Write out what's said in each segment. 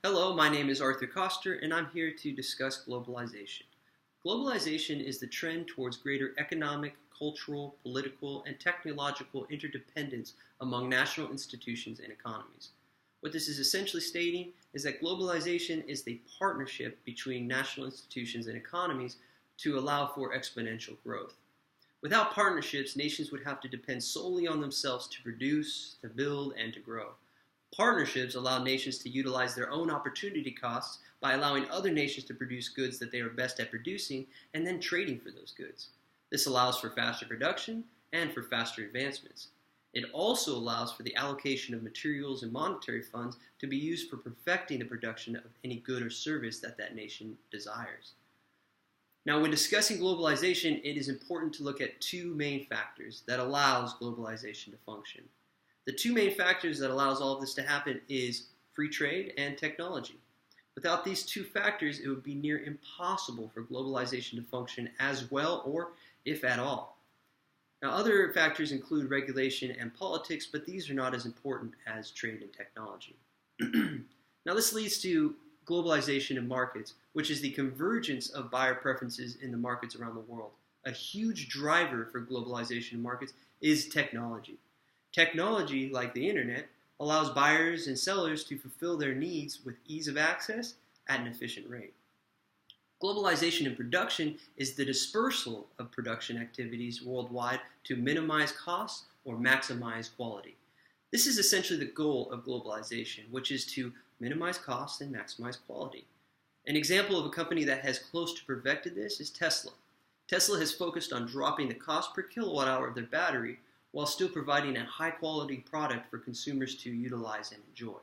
Hello, my name is Arthur Koster, and I'm here to discuss globalization. Globalization is the trend towards greater economic, cultural, political, and technological interdependence among national institutions and economies. What this is essentially stating is that globalization is the partnership between national institutions and economies to allow for exponential growth. Without partnerships, nations would have to depend solely on themselves to produce, to build, and to grow. Partnerships allow nations to utilize their own opportunity costs by allowing other nations to produce goods that they are best at producing and then trading for those goods. This allows for faster production and for faster advancements. It also allows for the allocation of materials and monetary funds to be used for perfecting the production of any good or service that that nation desires. Now, when discussing globalization, it is important to look at two main factors that allows globalization to function. The two main factors that allows all of this to happen is free trade and technology. Without these two factors, it would be near impossible for globalization to function as well or if at all. Now, other factors include regulation and politics, but these are not as important as trade and technology. Now, this leads to globalization in markets, which is the convergence of buyer preferences in the markets around the world. A huge driver for globalization in markets is technology. Technology, like the internet, allows buyers and sellers to fulfill their needs with ease of access at an efficient rate. Globalization in production is the dispersal of production activities worldwide to minimize costs or maximize quality. This is essentially the goal of globalization, which is to minimize costs and maximize quality. An example of a company that has close to perfected this is Tesla. Tesla has focused on dropping the cost per kilowatt hour of their battery while still providing a high-quality product for consumers to utilize and enjoy.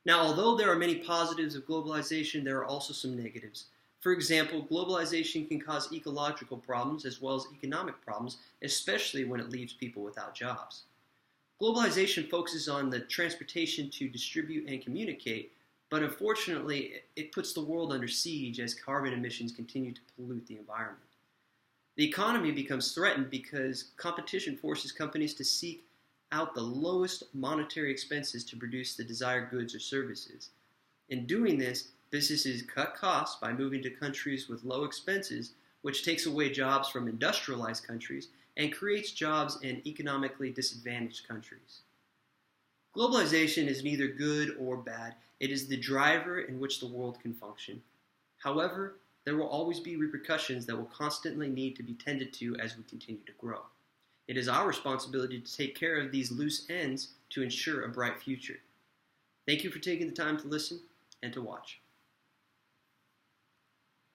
Now, although there are many positives of globalization, there are also some negatives. For example, globalization can cause ecological problems as well as economic problems, especially when it leaves people without jobs. Globalization focuses on the transportation to distribute and communicate, but unfortunately, it puts the world under siege as carbon emissions continue to pollute the environment. The economy becomes threatened because competition forces companies to seek out the lowest monetary expenses to produce the desired goods or services. In doing this, businesses cut costs by moving to countries with low expenses, which takes away jobs from industrialized countries and creates jobs in economically disadvantaged countries. Globalization is neither good or bad. It is the driver in which the world can function. However, there will always be repercussions that will constantly need to be tended to as we continue to grow. It is our responsibility to take care of these loose ends to ensure a bright future. Thank you for taking the time to listen and to watch.